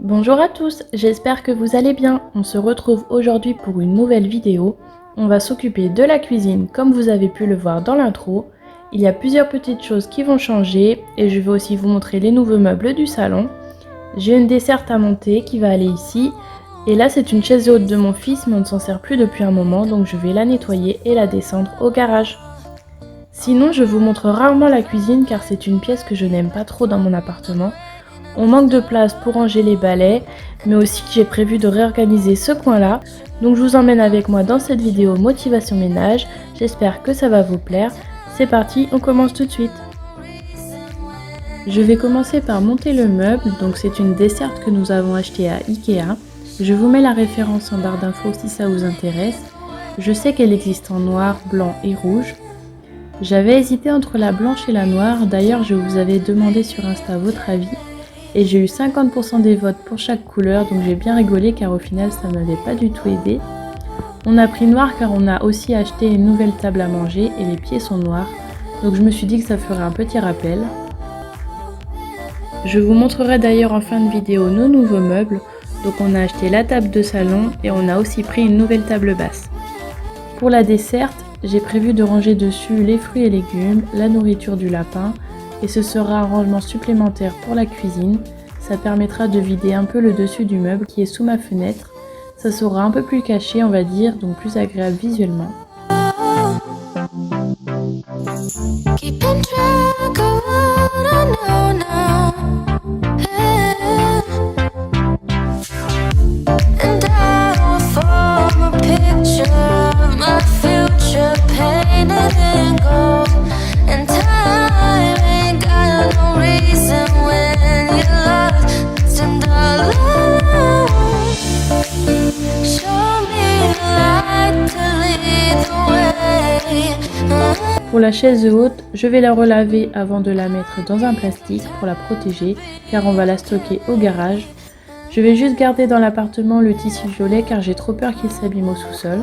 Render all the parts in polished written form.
Bonjour à tous, j'espère que vous allez bien. On se retrouve aujourd'hui pour une nouvelle vidéo. On va s'occuper de la cuisine comme vous avez pu le voir dans l'intro. Il y a plusieurs petites choses qui vont changer et je vais aussi vous montrer les nouveaux meubles du salon. J'ai une desserte à monter qui va aller ici. Et là c'est une chaise haute de mon fils mais on ne s'en sert plus depuis un moment donc je vais la nettoyer et la descendre au garage. Sinon je vous montre rarement la cuisine car c'est une pièce que je n'aime pas trop dans mon appartement. On manque de place pour ranger les balais, mais aussi j'ai prévu de réorganiser ce coin-là. Donc je vous emmène avec moi dans cette vidéo motivation ménage. J'espère que ça va vous plaire. C'est parti, on commence tout de suite. Je vais commencer par monter le meuble, donc c'est une desserte que nous avons achetée à Ikea. Je vous mets la référence en barre d'infos si ça vous intéresse. Je sais qu'elle existe en noir, blanc et rouge. J'avais hésité entre la blanche et la noire, d'ailleurs je vous avais demandé sur Insta votre avis. Et j'ai eu 50% des votes pour chaque couleur, donc j'ai bien rigolé car au final ça ne m'avait pas du tout aidé. On a pris noir car on a aussi acheté une nouvelle table à manger et les pieds sont noirs, donc je me suis dit que ça ferait un petit rappel. Je vous montrerai d'ailleurs en fin de vidéo nos nouveaux meubles, donc on a acheté la table de salon et on a aussi pris une nouvelle table basse. Pour la desserte, j'ai prévu de ranger dessus les fruits et légumes, la nourriture du lapin, et ce sera un rangement supplémentaire pour la cuisine. Ça permettra de vider un peu le dessus du meuble qui est sous ma fenêtre. Ça sera un peu plus caché on va dire, donc plus agréable visuellement. Pour la chaise haute, je vais la relaver avant de la mettre dans un plastique pour la protéger car on va la stocker au garage. Je vais juste garder dans l'appartement le tissu violet car j'ai trop peur qu'il s'abîme au sous-sol.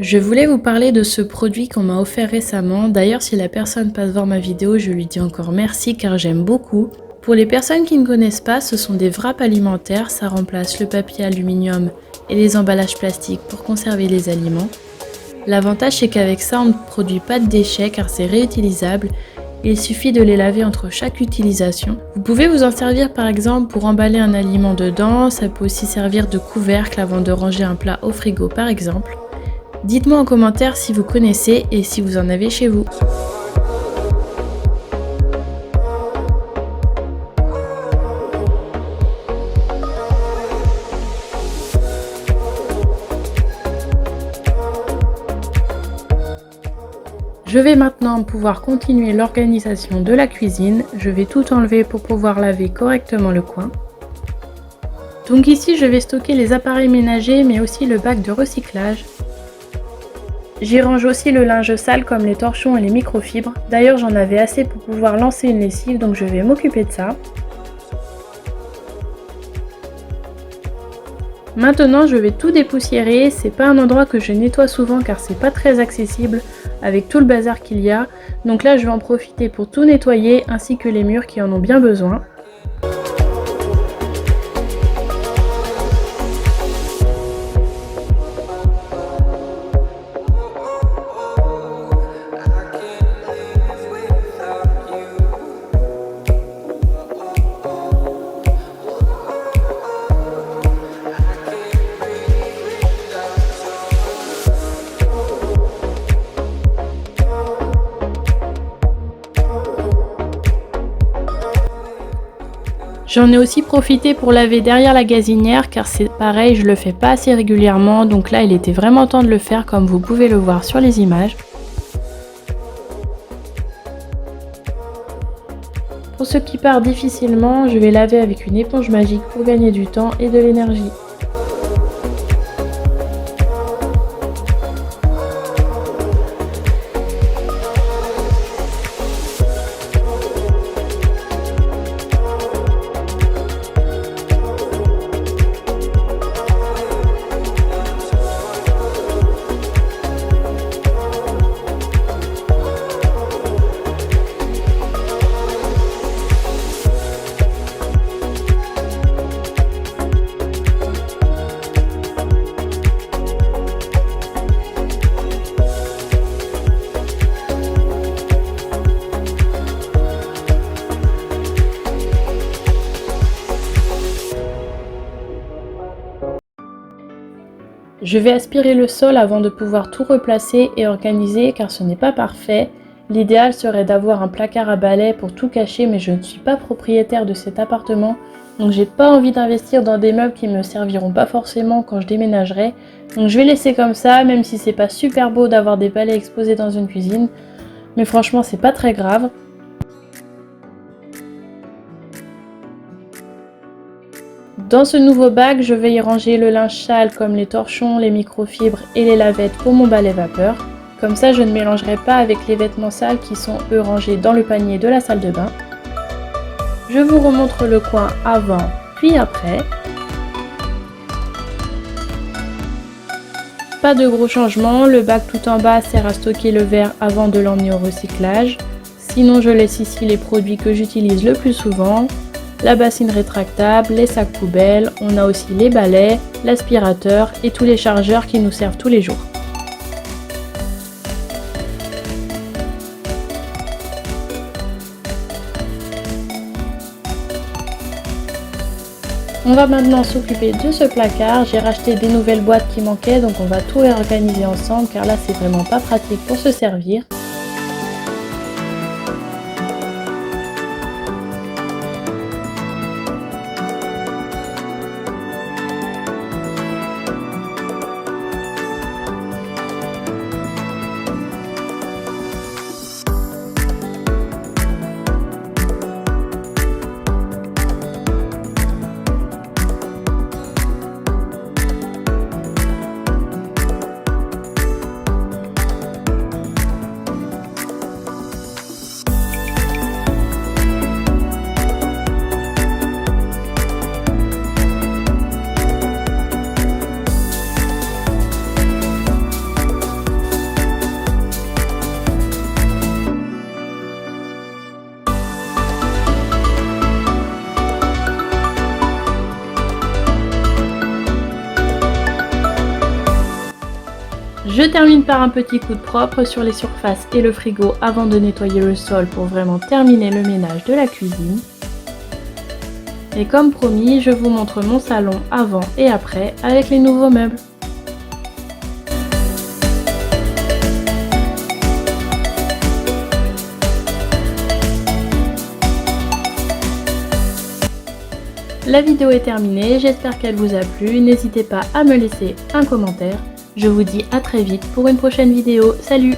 Je voulais vous parler de ce produit qu'on m'a offert récemment. D'ailleurs, si la personne passe voir ma vidéo, je lui dis encore merci car j'aime beaucoup. Pour les personnes qui ne connaissent pas, ce sont des wraps alimentaires. Ça remplace le papier aluminium et les emballages plastiques pour conserver les aliments. L'avantage, c'est qu'avec ça, on ne produit pas de déchets car c'est réutilisable. Il suffit de les laver entre chaque utilisation. Vous pouvez vous en servir par exemple pour emballer un aliment dedans. Ça peut aussi servir de couvercle avant de ranger un plat au frigo par exemple. Dites-moi en commentaire si vous connaissez et si vous en avez chez vous. Je vais maintenant pouvoir continuer l'organisation de la cuisine. Je vais tout enlever pour pouvoir laver correctement le coin. Donc ici, je vais stocker les appareils ménagers mais aussi le bac de recyclage. J'y range aussi le linge sale comme les torchons et les microfibres. D'ailleurs, j'en avais assez pour pouvoir lancer une lessive, donc je vais m'occuper de ça. Maintenant, je vais tout dépoussiérer. C'est pas un endroit que je nettoie souvent car c'est pas très accessible avec tout le bazar qu'il y a. Donc là, je vais en profiter pour tout nettoyer ainsi que les murs qui en ont bien besoin. J'en ai aussi profité pour laver derrière la gazinière car c'est pareil, je le fais pas assez régulièrement, donc là il était vraiment temps de le faire comme vous pouvez le voir sur les images. Pour ce qui part difficilement, je vais laver avec une éponge magique pour gagner du temps et de l'énergie. Je vais aspirer le sol avant de pouvoir tout replacer et organiser car ce n'est pas parfait. L'idéal serait d'avoir un placard à balai pour tout cacher mais je ne suis pas propriétaire de cet appartement donc j'ai pas envie d'investir dans des meubles qui me serviront pas forcément quand je déménagerai. Donc je vais laisser comme ça même si c'est pas super beau d'avoir des balais exposés dans une cuisine. Mais franchement c'est pas très grave. Dans ce nouveau bac, je vais y ranger le linge sale comme les torchons, les microfibres et les lavettes pour mon balai vapeur. Comme ça, je ne mélangerai pas avec les vêtements sales qui sont eux rangés dans le panier de la salle de bain. Je vous remontre le coin avant puis après. Pas de gros changements, le bac tout en bas sert à stocker le verre avant de l'emmener au recyclage. Sinon, je laisse ici les produits que j'utilise le plus souvent. La bassine rétractable, les sacs poubelles, on a aussi les balais, l'aspirateur et tous les chargeurs qui nous servent tous les jours. On va maintenant s'occuper de ce placard. J'ai racheté des nouvelles boîtes qui manquaient donc on va tout réorganiser ensemble car là c'est vraiment pas pratique pour se servir. Je termine par un petit coup de propre sur les surfaces et le frigo avant de nettoyer le sol pour vraiment terminer le ménage de la cuisine. Et comme promis, je vous montre mon salon avant et après avec les nouveaux meubles. La vidéo est terminée, j'espère qu'elle vous a plu. N'hésitez pas à me laisser un commentaire. Je vous dis à très vite pour une prochaine vidéo. Salut!